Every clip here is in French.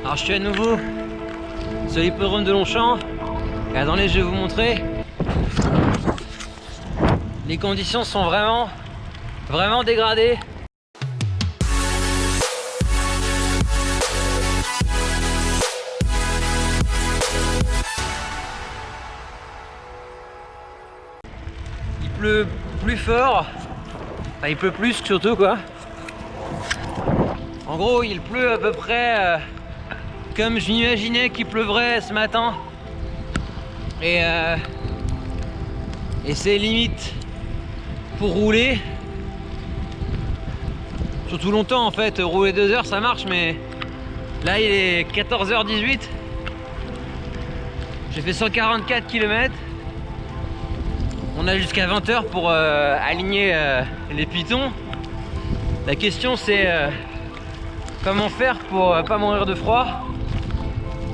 Alors je suis à nouveau sur l'hippodrome de Longchamp. Et attendez, je vais vous montrer. Les conditions sont vraiment dégradées. Il pleut plus fort. Enfin, il pleut plus surtout quoi. En gros, il pleut à peu près comme je m'imaginais qu'il pleuvrait ce matin. Et c'est limite pour rouler. Surtout longtemps en fait, rouler 2 heures ça marche, mais là il est 14h18. J'ai fait 144 km. On a jusqu'à 20h pour aligner les pitons. La question c'est comment faire pour pas mourir de froid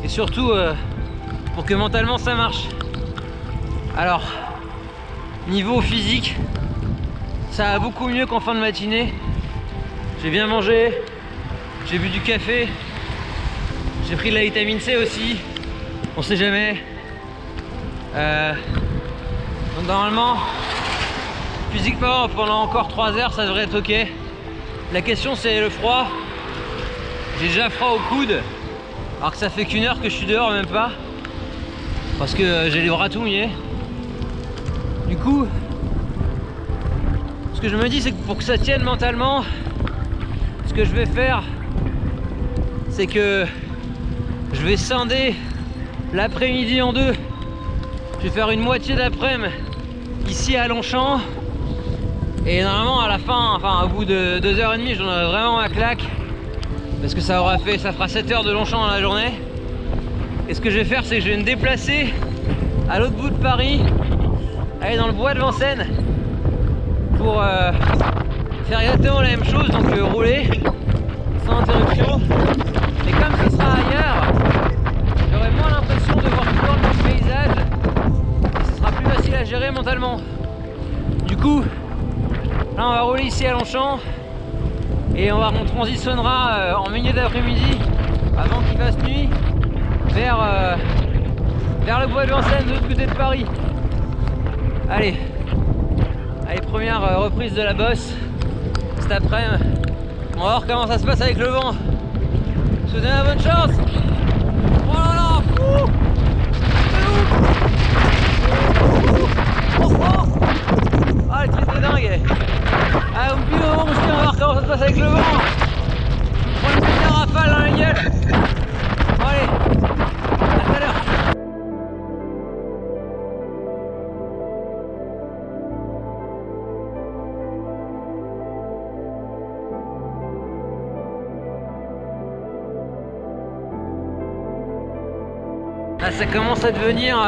et surtout pour que mentalement ça marche. Alors niveau physique ça va beaucoup mieux qu'en fin de matinée. J'ai bien mangé, j'ai bu du café, j'ai pris de la vitamine C aussi, on sait jamais. Donc normalement physiquement pendant encore 3 heures ça devrait être ok. La question c'est le froid. J'ai déjà froid au coude alors que ça fait qu'1 heure que je suis dehors, même pas, parce que j'ai les bras tout mouillés. Du coup ce que je me dis c'est que pour que ça tienne mentalement, ce que je vais faire c'est que je vais scinder l'après-midi en deux. Je vais faire une moitié d'après-midi ici à Longchamp et normalement à la fin, enfin au bout de 2h30 j'en aurai vraiment ma claque parce que ça fera 7 heures de Longchamp dans la journée. Et ce que je vais faire c'est que je vais me déplacer à l'autre bout de Paris, aller dans le bois de Vincennes pour faire exactement la même chose, donc rouler sans interruption. Mais comme ce sera ailleurs, j'aurai moins l'impression de voir tout le même paysage et ce sera plus facile à gérer mentalement. Du coup, là on va rouler ici à Longchamp et on transitionnera en milieu d'après-midi, avant qu'il fasse nuit, vers le bois de Vincennes de l'autre côté de Paris. Allez, première reprise de la bosse cet après-midi. On va voir comment ça se passe avec le vent. Je vous souhaite la bonne chance. Oh là là, fou. Ah, le triste de dingue. Ah, au bout d'un moment, on va voir comment ça se passe avec le vent. On prend une petite rafale dans la gueule. Bon, allez, à tout à l'heure. Là, ça commence à devenir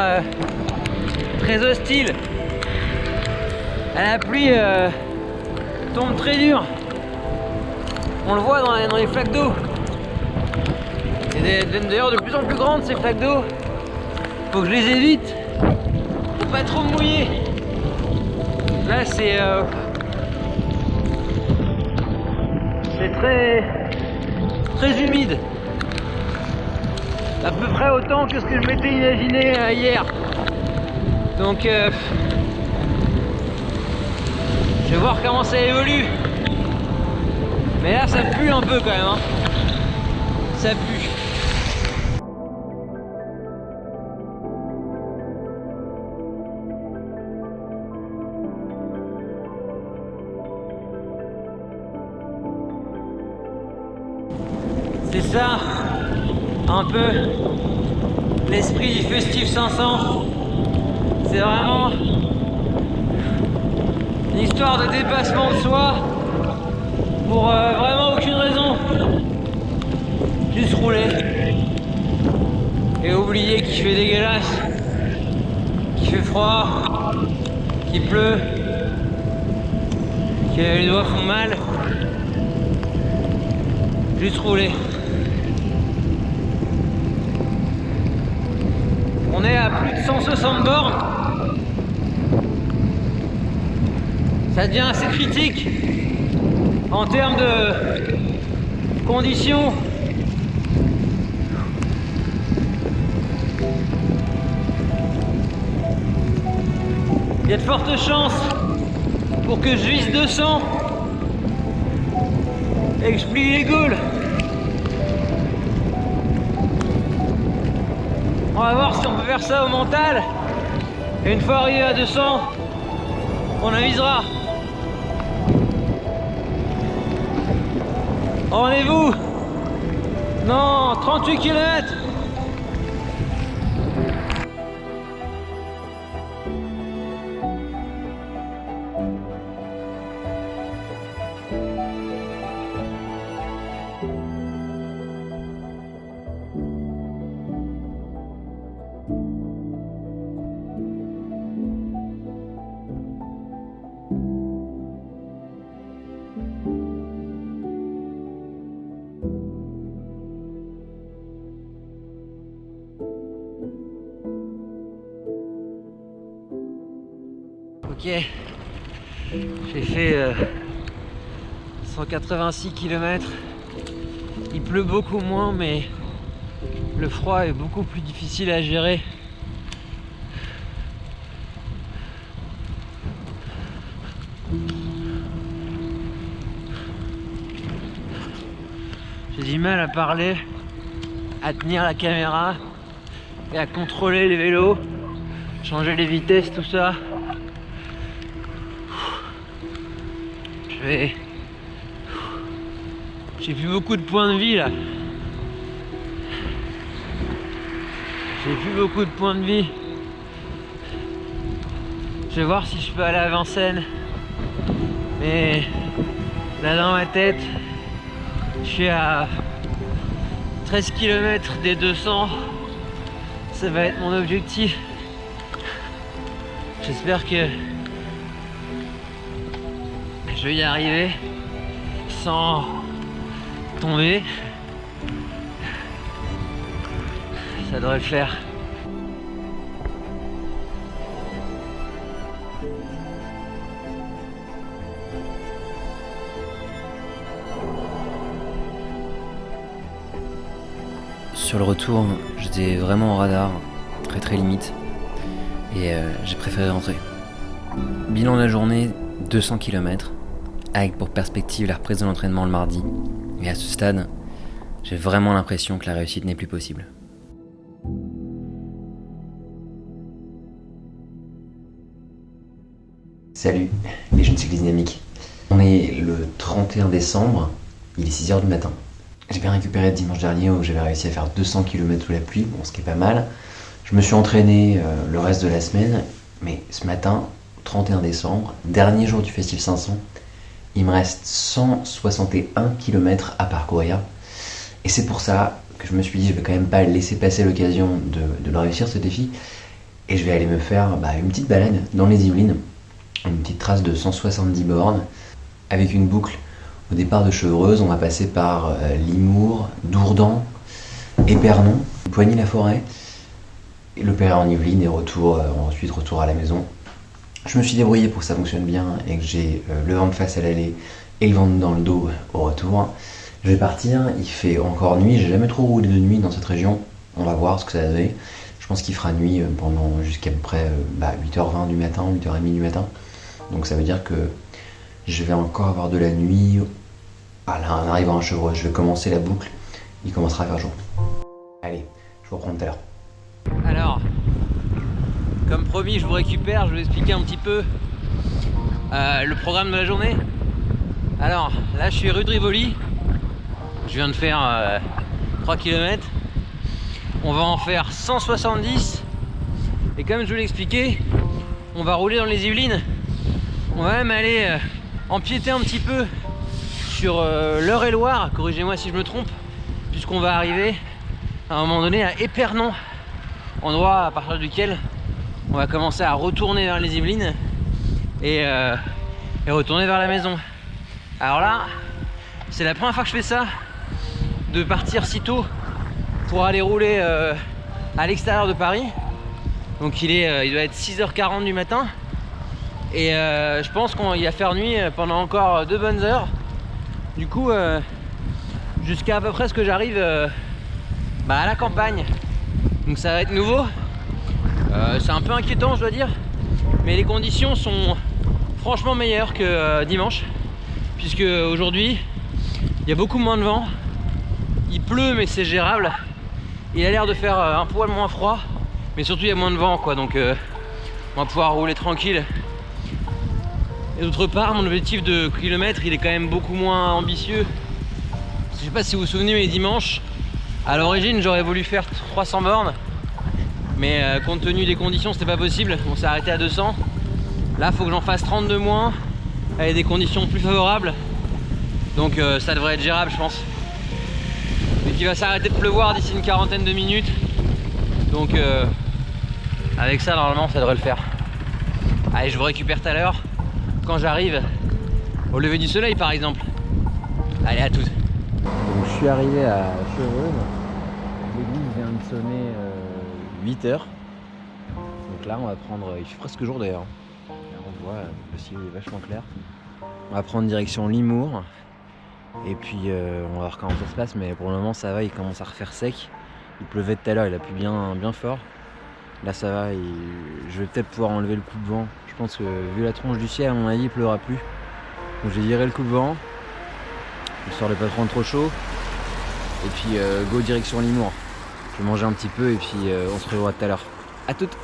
très hostile. La pluie tombe très dur. On le voit dans les flaques d'eau. Elles deviennent d'ailleurs de plus en plus grandes ces flaques d'eau. Faut que je les évite pour pas trop me mouiller. Là c'est très humide. À peu près autant que ce que je m'étais imaginé hier. Donc je vais voir comment ça évolue. Mais là ça pue un peu quand même hein. Ça pue. C'est ça un peu l'esprit du Festif 500. C'est vraiment une histoire de dépassement de soi pour vraiment aucune raison. Juste rouler et oublier qu'il fait dégueulasse, qu'il fait froid, qu'il pleut, que les doigts font mal. Juste rouler. On est à plus de 160 bornes. Ça devient assez critique en termes de conditions. Il y a de fortes chances pour que je vise 200 et que je plie les gaules. On va voir si on peut faire ça au mental. Et une fois arrivé à 200, on avisera. Rendez-vous dans 38 km. Ok, j'ai fait 186 km. Il pleut beaucoup moins, mais le froid est beaucoup plus difficile à gérer. J'ai du mal à parler, à tenir la caméra et à contrôler les vélos, changer les vitesses, tout ça. J'ai plus beaucoup de points de vie là. J'ai plus beaucoup de points de vie. Je vais voir si je peux aller à Vincennes. Mais là dans ma tête, je suis à 13 km des 200. Ça va être mon objectif. J'espère que je vais y arriver sans tomber. Ça devrait le faire. Sur le retour, j'étais vraiment au radar, très limite, et j'ai préféré rentrer. Bilan de la journée, 200 km, avec pour perspective la reprise de l'entraînement le mardi. Et à ce stade, j'ai vraiment l'impression que la réussite n'est plus possible. Salut les jeunes cyclistes dynamiques. On est le 31 décembre, il est 6h du matin. J'ai bien récupéré dimanche dernier où j'avais réussi à faire 200 km sous la pluie, bon, ce qui est pas mal. Je me suis entraîné le reste de la semaine, mais ce matin, 31 décembre, dernier jour du Festif 500, il me reste 161 km à parcourir. Et c'est pour ça que je me suis dit, je vais quand même pas laisser passer l'occasion de le réussir ce défi. Et je vais aller me faire une petite balade dans les Yvelines, une petite trace de 170 bornes, avec une boucle au départ de Chevreuse. On va passer par Limours, Dourdan, Épernon, Poigny-la-Forêt, et le Perret en Yvelines et ensuite retour à la maison. Je me suis débrouillé pour que ça fonctionne bien et que j'ai le vent de face à l'aller et le vent dans le dos au retour. Je vais partir, il fait encore nuit, j'ai jamais trop roulé de nuit dans cette région. On va voir ce que ça va donner. Je pense qu'il fera nuit pendant jusqu'à peu près 8h20 du matin, 8h30 du matin. Donc ça veut dire que je vais encore avoir de la nuit en arrivant à Chevreuse. Je vais commencer la boucle, il commencera à faire jour. Allez, je vous reprends tout à l'heure. Alors, comme promis, je vous récupère, je vais vous expliquer un petit peu le programme de la journée. Alors, là je suis rue de Rivoli, je viens de faire 3 km. On va en faire 170. Et comme je vous l'ai expliqué, on va rouler dans les Yvelines. On va même aller empiéter un petit peu sur l'Eure-et-Loire, corrigez-moi si je me trompe, puisqu'on va arriver à un moment donné à Épernon, endroit à partir duquel on va commencer à retourner vers les Yvelines et retourner vers la maison. Alors là, c'est la première fois que je fais ça, de partir si tôt pour aller rouler à l'extérieur de Paris. Donc il doit être 6h40 du matin. Et je pense qu'il va faire nuit pendant encore 2 bonnes heures. Du coup, jusqu'à à peu près ce que j'arrive à la campagne. Donc ça va être nouveau. C'est un peu inquiétant, je dois dire. Mais les conditions sont franchement meilleures que dimanche. Puisque aujourd'hui, il y a beaucoup moins de vent. Il pleut, mais c'est gérable. Il a l'air de faire un poil moins froid. Mais surtout, il y a moins de vent, quoi. Donc on va pouvoir rouler tranquille. Et d'autre part, mon objectif de kilomètres, il est quand même beaucoup moins ambitieux. Je sais pas si vous vous souvenez, mais dimanche, à l'origine, j'aurais voulu faire 300 bornes. Mais compte tenu des conditions, c'était pas possible. On s'est arrêté à 200. Là, il faut que j'en fasse 30 de moins, avec des conditions plus favorables. Donc ça devrait être gérable, je pense. Et qu'il va s'arrêter de pleuvoir d'ici une quarantaine de minutes. Donc avec ça, normalement, ça devrait le faire. Allez, je vous récupère tout à l'heure. Quand j'arrive au lever du soleil par exemple. Allez, à toutes. Donc je suis arrivé à Chevreuse. L'église vient de sonner 8h. Donc là on va prendre, il fait presque jour d'ailleurs. On voit, le ciel est vachement clair. On va prendre direction Limours. Et puis on va voir comment ça se passe, mais pour le moment ça va, il commence à refaire sec. Il pleuvait tout à l'heure, il a plu bien fort. Là ça va, je vais peut-être pouvoir enlever le coup de vent. Je pense que vu la tronche du ciel, à mon avis, il pleuvra plus. Donc j'ai viré le coup de vent, histoire de pas prendre trop chaud. Et puis go direction Limours. Je vais manger un petit peu et puis on se revoit tout à l'heure. À toutes.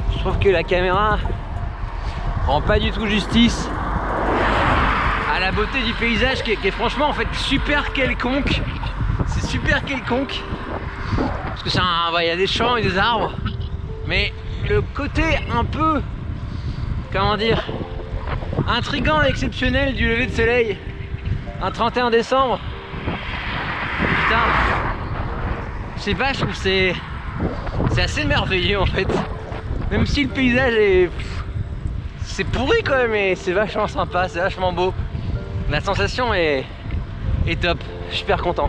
Je trouve que la caméra rend pas du tout justice à la beauté du paysage qui est franchement en fait super quelconque. C'est super quelconque parce que il y a des champs et des arbres, mais le côté un peu, comment dire, intriguant et exceptionnel du lever de soleil un 31 décembre, putain, je sais pas, je trouve que c'est assez merveilleux en fait. Même si le paysage est... c'est pourri quand même, mais c'est vachement sympa, c'est vachement beau. La sensation est top, je suis super content.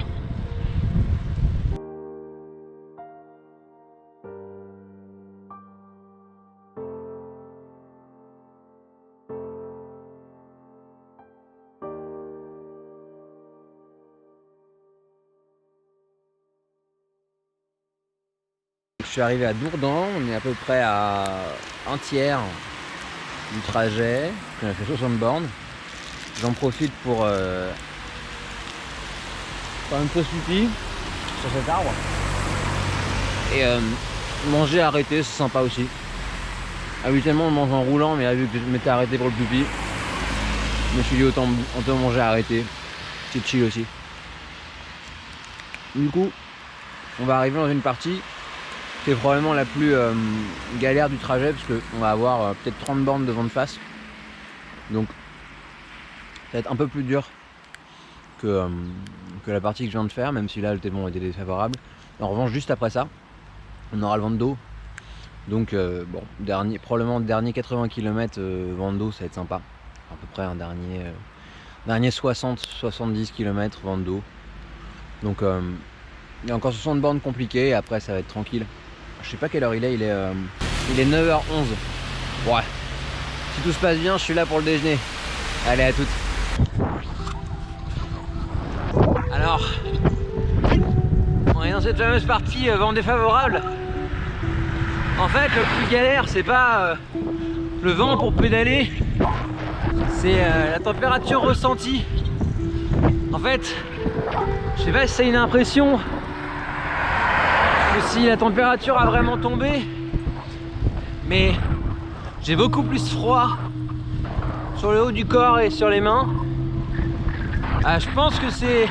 Je suis arrivé à Dourdan, on est à peu près à un tiers du trajet. On a fait 60 bornes. J'en profite pour faire une pause pipi sur cet arbre. Et manger arrêté, c'est sympa aussi. Habituellement on mange en roulant, mais là vu que je m'étais arrêté pour le pipi, je me suis dit autant manger arrêté. C'est chill aussi. Du coup, on va arriver dans une partie qui est probablement la plus galère du trajet, parce qu'on va avoir peut-être 30 bornes de vent de face. Donc ça va être un peu plus dur que la partie que je viens de faire, même si là le témoin était défavorable. En revanche, juste après ça, on aura le vent de dos. Donc bon, probablement dernier 80 km vent de dos, ça va être sympa. À peu près un dernier 60-70 km vent de dos. Donc il y a encore 60 bornes compliquées et après ça va être tranquille. Je sais pas quelle heure il est 9h11. Ouais. Si tout se passe bien, je suis là pour le déjeuner. Allez, à toutes. Alors, on est dans cette fameuse partie vent défavorable. En fait, le plus galère, c'est pas le vent pour pédaler, c'est la température ressentie. En fait, je sais pas si c'est une impression, que si la température a vraiment tombé, mais j'ai beaucoup plus froid sur le haut du corps et sur les mains. Je pense que c'est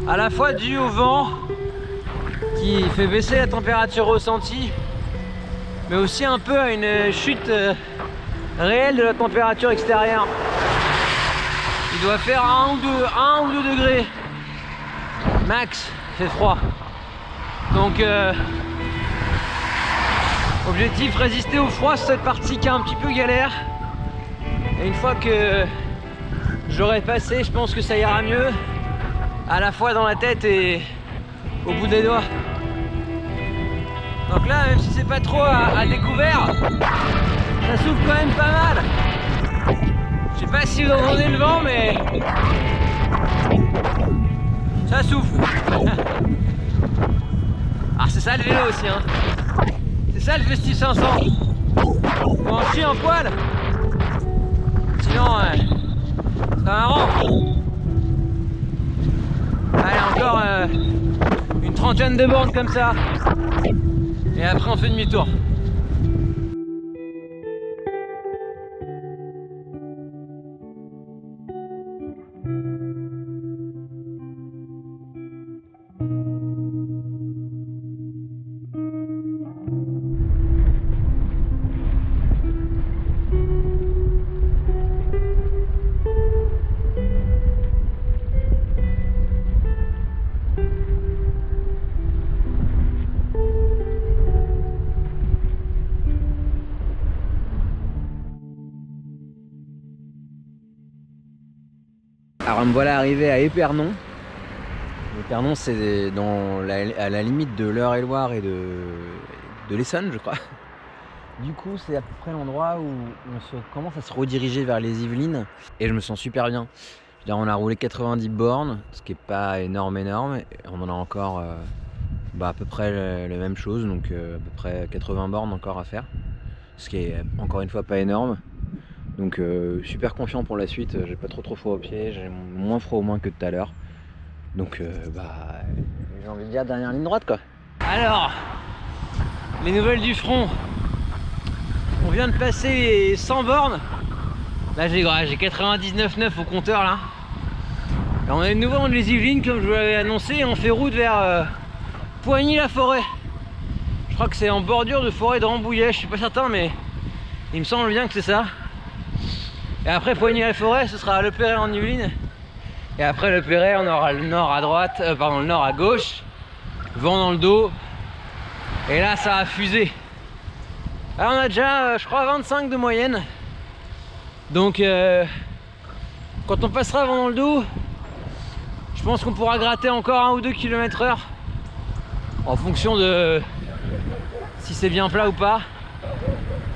à la fois dû au vent, qui fait baisser la température ressentie, mais aussi un peu à une chute réelle de la température extérieure. Il doit faire 1 ou 2 degrés max, il fait froid. Donc objectif, résister au froid sur cette partie qui est un petit peu galère. Et une fois que j'aurai passé, je pense que ça ira mieux, à la fois dans la tête et au bout des doigts. Donc là, même si c'est pas trop à découvert, ça souffle quand même pas mal. Je sais pas si vous entendez le vent, mais ça souffle. Ah, c'est ça le vélo aussi, hein. C'est ça le Festif 500. Faut en chier un poil. Sinon, c'est pas marrant. Allez, encore une trentaine de bornes comme ça. Et après on fait demi-tour. Alors me voilà arrivé à Épernon. Épernon, c'est à la limite de l'Eure-et-Loire et de l'Essonne, je crois. Du coup, c'est à peu près l'endroit où on commence à se rediriger vers les Yvelines. Et je me sens super bien. Je veux dire, on a roulé 90 bornes, ce qui n'est pas énorme. Et on en a encore à peu près la même chose, donc à peu près 80 bornes encore à faire. Ce qui est encore une fois pas énorme. Donc super confiant pour la suite, j'ai pas trop froid aux pieds, j'ai moins froid au moins que tout à l'heure. Donc j'ai envie de dire dernière ligne droite quoi. Alors, les nouvelles du front. On vient de passer les 100 bornes. Là j'ai 99,9 au compteur là. Et on est de nouveau dans les Yvelines comme je vous l'avais annoncé et on fait route vers Poigny-la-Forêt. Je crois que c'est en bordure de forêt de Rambouillet, je suis pas certain mais il me semble bien que c'est ça. Et après Poigny-la-Forêt, ce sera Le Perret en Yvelines. Et après Le Perret, on aura le nord à droite, le nord à gauche, vent dans le dos. Et là, ça a fusé. Alors on a déjà, je crois, 25 de moyenne. Donc, quand on passera vent dans le dos, je pense qu'on pourra gratter encore 1 ou 2 km/h. En fonction de si c'est bien plat ou pas.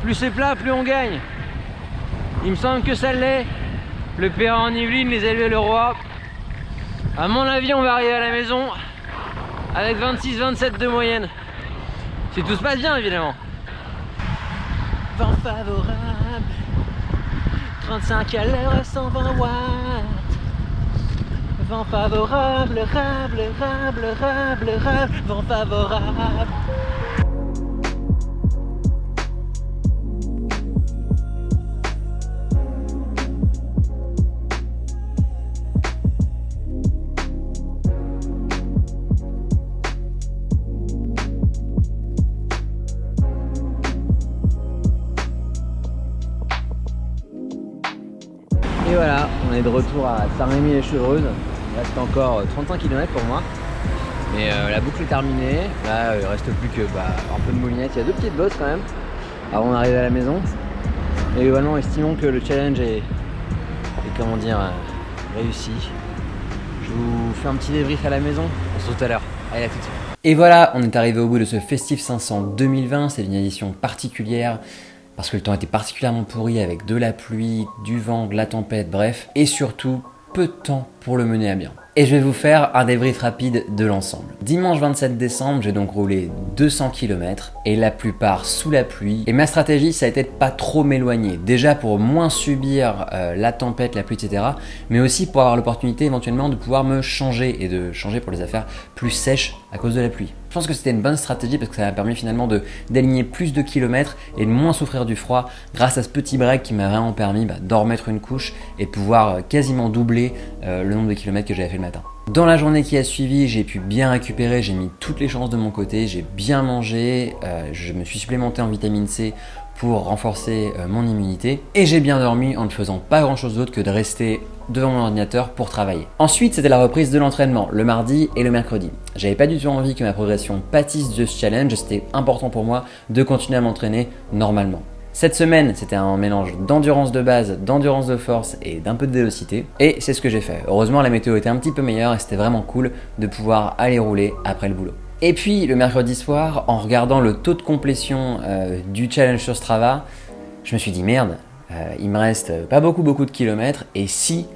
Plus c'est plat, plus on gagne. Il me semble que ça l'est. Le Perret en Yvelines, les Alluets-le-Roi. À mon avis, on va arriver à la maison avec 26-27 de moyenne. Si tout se passe bien, évidemment. Vent favorable, 35 à l'heure à 120 watts. Vent favorable, vent favorable. Et voilà, on est de retour à Saint-Rémy-lès-Chevreuse. Il reste encore 35 km pour moi. Mais la boucle est terminée. Là, il reste plus que un peu de moulinette. Il y a 2 petites bosses quand même avant d'arriver à la maison. Et globalement, estimons que le challenge est réussi. Je vous fais un petit débrief à la maison. On se retrouve tout à l'heure. Allez, à tout de suite. Et voilà, on est arrivé au bout de ce Festif 500 2020. C'est une édition particulière parce que le temps était particulièrement pourri avec de la pluie, du vent, de la tempête, bref. Et surtout, peu de temps pour le mener à bien. Et je vais vous faire un débrief rapide de l'ensemble. Dimanche 27 décembre, j'ai donc roulé 200 km et la plupart sous la pluie. Et ma stratégie, ça a été de pas trop m'éloigner. Déjà pour moins subir la tempête, la pluie, etc. Mais aussi pour avoir l'opportunité éventuellement de pouvoir me changer et de changer pour les affaires plus sèches à cause de la pluie. Je pense que c'était une bonne stratégie parce que ça m'a permis finalement d'aligner plus de kilomètres et de moins souffrir du froid grâce à ce petit break qui m'a vraiment permis d'en remettre une couche et de pouvoir quasiment doubler le nombre de kilomètres que j'avais fait le matin. Dans la journée qui a suivi, j'ai pu bien récupérer, j'ai mis toutes les chances de mon côté, j'ai bien mangé, je me suis supplémenté en vitamine C pour renforcer mon immunité et j'ai bien dormi en ne faisant pas grand chose d'autre que de rester devant mon ordinateur pour travailler. Ensuite, c'était la reprise de l'entraînement, le mardi et le mercredi. J'avais pas du tout envie que ma progression pâtisse de ce challenge, c'était important pour moi de continuer à m'entraîner normalement. Cette semaine, c'était un mélange d'endurance de base, d'endurance de force et d'un peu de vélocité. Et c'est ce que j'ai fait. Heureusement, la météo était un petit peu meilleure et c'était vraiment cool de pouvoir aller rouler après le boulot. Et puis, le mercredi soir, en regardant le taux de complétion du challenge sur Strava, je me suis dit merde, il me reste pas beaucoup de kilomètres et si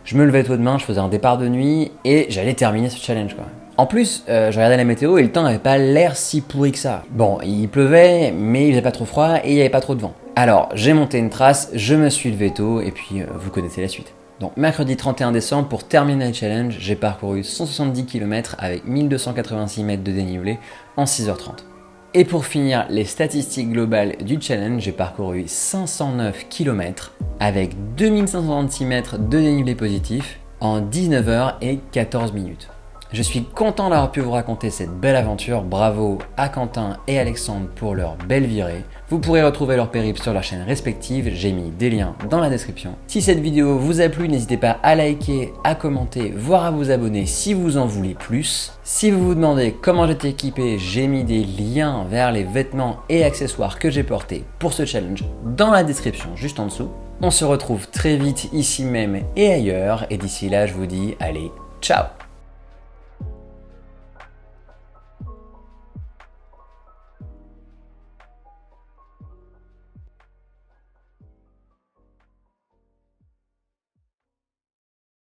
je me levais tôt demain, je faisais un départ de nuit et j'allais terminer ce challenge quoi. En plus, je regardais la météo et le temps n'avait pas l'air si pourri que ça. Bon, il pleuvait, mais il faisait pas trop froid et il n'y avait pas trop de vent. Alors, j'ai monté une trace, je me suis levé tôt et puis vous connaissez la suite. Donc, mercredi 31 décembre, pour terminer le challenge, j'ai parcouru 170 km avec 1286 mètres de dénivelé en 6h30. Et pour finir les statistiques globales du challenge, j'ai parcouru 509 km avec 2566 mètres de dénivelé positif en 19h et 14 minutes. Je suis content d'avoir pu vous raconter cette belle aventure, bravo à Quentin et Alexandre pour leur belle virée. Vous pourrez retrouver leur périple sur leurs chaînes respectives, j'ai mis des liens dans la description. Si cette vidéo vous a plu, n'hésitez pas à liker, à commenter, voire à vous abonner si vous en voulez plus. Si vous vous demandez comment j'étais équipé, j'ai mis des liens vers les vêtements et accessoires que j'ai portés pour ce challenge dans la description juste en dessous. On se retrouve très vite ici même et ailleurs, et d'ici là je vous dis allez, ciao!